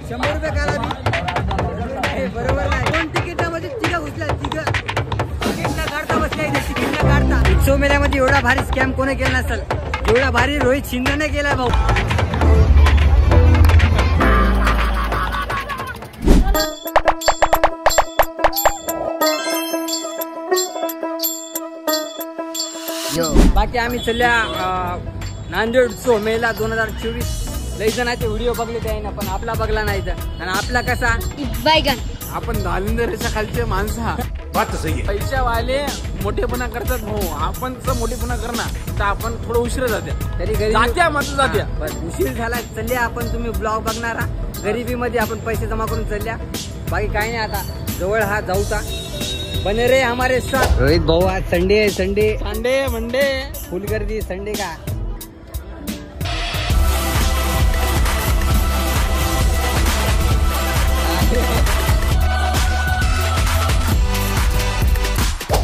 100 रुपये काला बरोबर नाही. 2 तिकीटामध्ये तिघ घुसल्या. तिकीट काढता बसल्या इथे. तिकीट काढता. उत्सव मेळ्यामध्ये एवढा भारी स्कॅम कोणी केला नसेल एवढा भारी रोहित शिंदेने केला भाऊ. बाकी आम्ही चालल्या नांदेड उत्सव मेला 2024. लई जणांचे व्हिडिओ बघले ते ना पण आपला बघला नाही तर. आणि आपला कसा आपण दालिंदरेच्या खालचे माणसं बात सही. पैशावाले मोठेपणा करतात भाऊ. आपण जर मोठेपणा करणार तर आपण थोडं उशीर जाते तरी जात्या मत जात्या. बस उशीर झाला चालल्या आपण. तुम्ही ब्लॉग बघणारा गरिबीमध्ये आपण पैसे जमा करून चालल्या. बाकी काही नाही. आता जवळ हा जाऊचा बने रे हमारे साथ. रोहित भाऊ आज संडे आहे. संडे मंडे फुल गर्दी. संडे का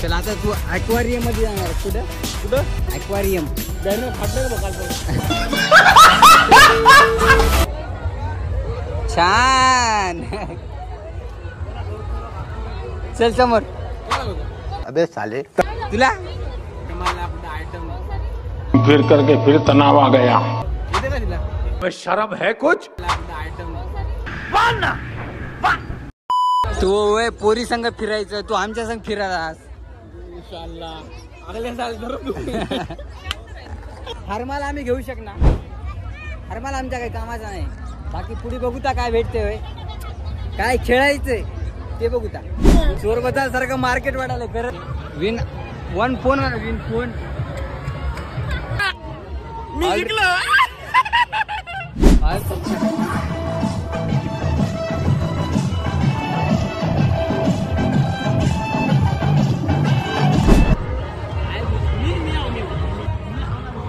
चला आता तू ॲक्वारियम मध्ये जाणार. कुठं ॲक्वारियम छान. चल समोर. अबे साले तुला फिर करके फिर तनाव आ गया. शर्म है कुछ. तू वय पोरी संग फिरायचं. तू आमच्या संग फिरायला. हरमाल आम्ही घेऊ शकणार. हरमाल आमच्या काही कामाचा नाही. बाकी पुढे बघूता काय भेटते होय. काय खेळायचंय ते बघूता. चोर बजाल सारखं मार्केट वाढायला कर. विन फोन मी जिंकलो.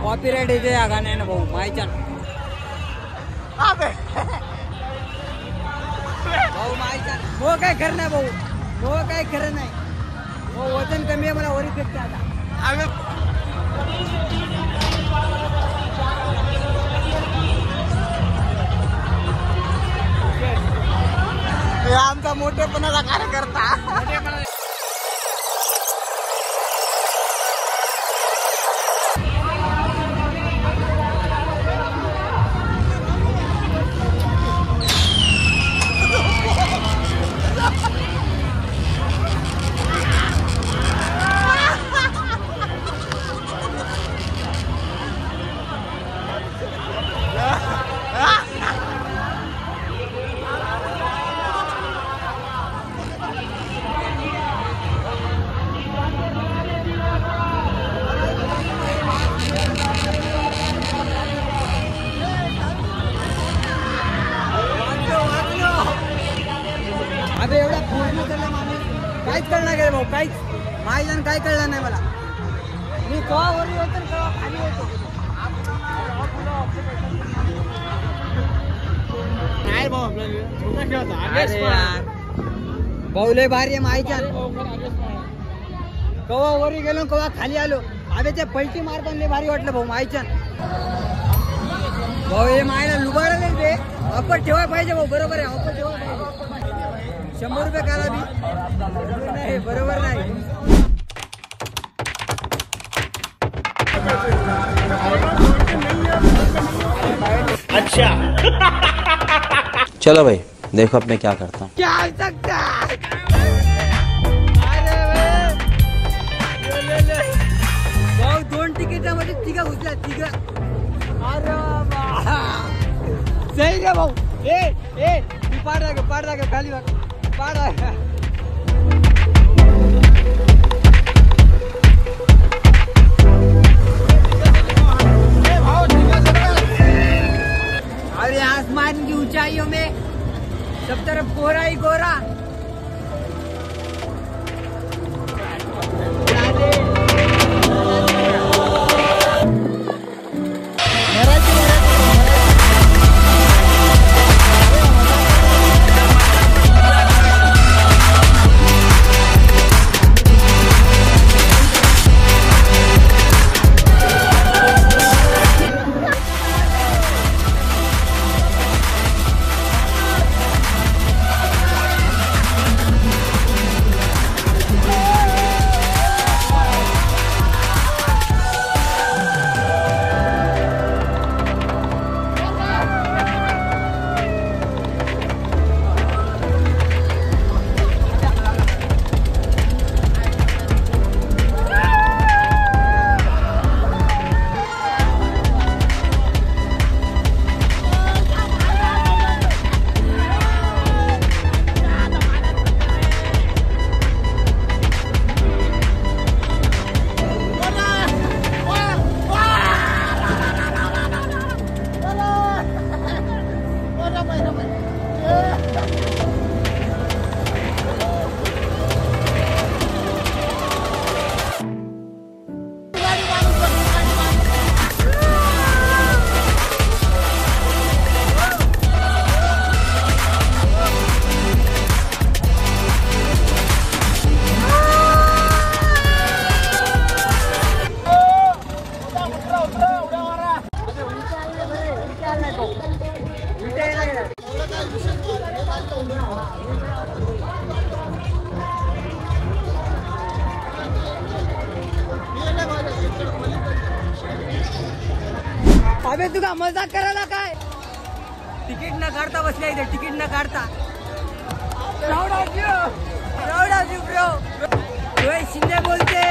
कॉपीराइट येते या गाण्यानं भाऊ. मायच्यान भाऊ मायच्यान हो काय खरं नाही भाऊ. हो काय खरं नाही. हो वजन कमी आहे मला वरी फेकते आता. आमचा मोठेपणाचा कार्यकर्ता. अबे एवढा पूर्ण झाला माणूस काहीच कळणार गेलं भाऊ. काहीच माझ्यानं काय कळलं नाही मला. मी कवा वरी होतो कवा खाली होतो. नाही भाऊ भाऊ लय भारी आहे मायच्या. कवा वरी गेलो कवा खाली आलो. अबे ते पलटी मारताना लय भारी वाटलं भाऊ मायच्या. भाऊ हे मायला लुबाडले ते. ऑफर ठेवायला पाहिजे भाऊ. बरोबर आहे ऑफर ठेवायला पाहिजे. 100 रुपये काला नाही बरोबर नाही. अच्छा चलो भाई देखो अब मैं क्या करता हूँ. क्या सकता भाऊ 2 तिकीटामध्ये तिघ घुसल्या. अरे सही रे भाऊ. पाड लागे खाली पाड. अरे आसमान की ऊंचाइयों में सब तरफ कोहरा ही कोहरा. अबे तुका मजाक करायला काय? तिकीट न काढता बसल्या इथे, तिकीट न काढता. Proud of you bro. Rohit Shinde बोलते.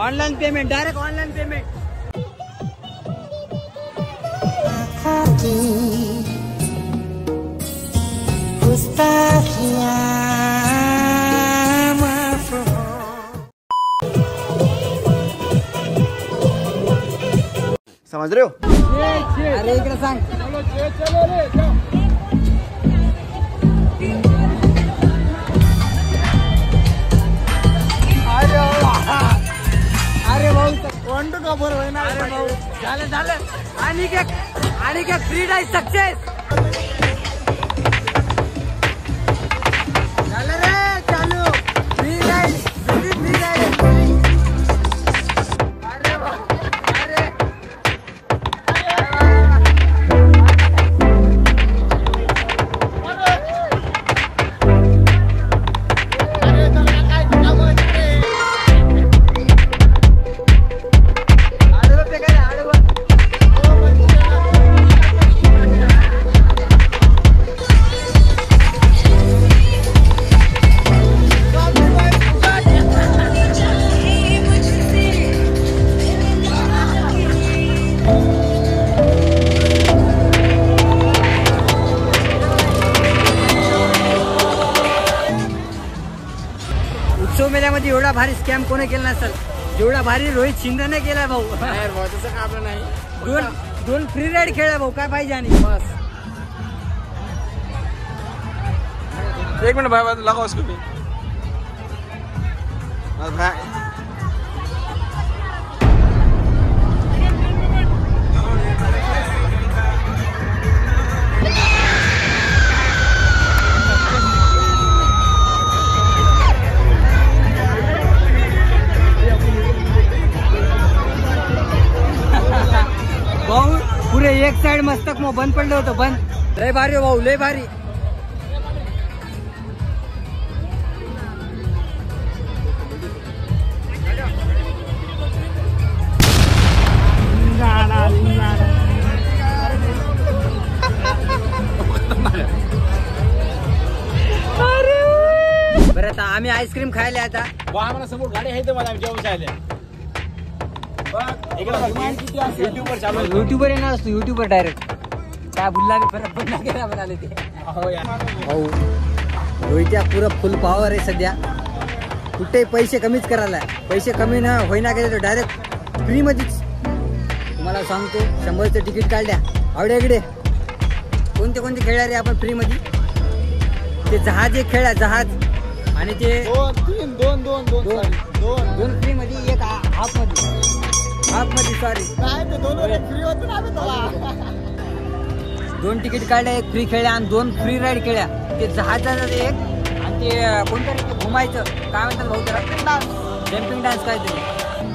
Online payment, direct online payment. समझ रहे हो? अरे इकडे सांग. अरे भाऊ कोण का बरं होईना. अरे भाऊ झालं आणि काय फ्री राईड सक्सेस झालं रे. चालू फ्री राईड. अरे भाऊ अरे उत्सव मेल्यामध्ये एवढा भारी स्कॅम कोणी केला नसेल जेवढा भारी रोहित शिंदेने केलाय भाऊ. तसं का आपलं नाही. दोन फ्री राईड खेळा भाऊ, काय पाहिजे. आणि बस एक मिनट भाई लगाओ उसको भी. भाऊ पुरे एक साइड मस्तक मग बंद पडलं होतं. बंद लय भारी भाऊ, लय भारी. बरं आता आम्ही आईस्क्रीम खायला आता. आम्हाला समोर गाडी आहे तर मला जेवण जायला. युट्यूबवर चालू आहे. युट्यूबर येणार असतो, युट्यूबर डायरेक्ट. काय भुलला परत पण नाही केला म्हणाले ते. भाऊ रोहित्या पुरं फुल पॉवर आहे सध्या. कुठे पैसे कमीच करायला. पैसे कमी ना होईना गेले तर डायरेक्ट फ्री मध्येच. तुम्हाला सांगतो 100चं तिकीट काढल्या. आवड्या इकडे कोणते खेळणार रे आपण फ्री मध्ये. ते जहाज एक खेळा, जहाज आणि ते दोन फ्री मध्ये एक हाफ मध्ये सॉरी दोन तिकीट काढल्या, एक फ्री खेळल्या आणि 2 फ्री राईड खेळल्या. ते जहाजाचं एक आणि ते कोणतं रे ते घुमायचं काय म्हणतात भाऊ त्याला, जम्पिंग डान्स काहीतरी.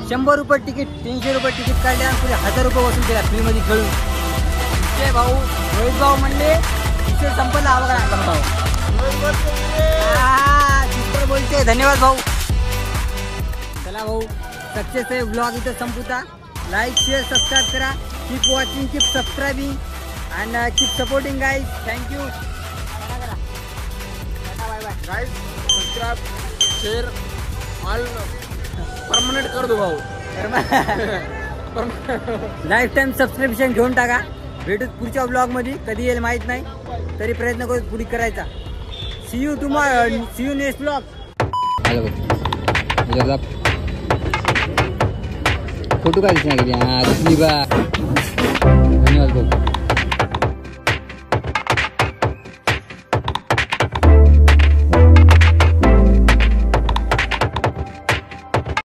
100 रुपये तिकीट, 300 रुपये तिकीट काढले आणि पुढे 1000 रुपये वसूल केला फ्री मध्ये खेळून. ते भाऊ रोहित भाऊ म्हणले विषय संपला हवा का भाऊ. बोलते धन्यवाद भाऊ. चला भाऊ सक्सेस आहे ब्लॉग इथं संपवता. लाईक शेअर सबस्क्राईब करा. Keep watching, keep subscribing and keep supporting guys. Thank you. Bye bye guys subscribe share all permanent कर दो भाऊ. लाईफ टाइम सबस्क्रिप्शन घेऊन टाका. भेटू पुढच्या ब्लॉग मध्ये, कधी येईल माहित नाही, तरी प्रयत्न करू पुढे करायचा. See you tomorrow, see you next blog. Photo काय दिसणार धन्यवाद भाऊ.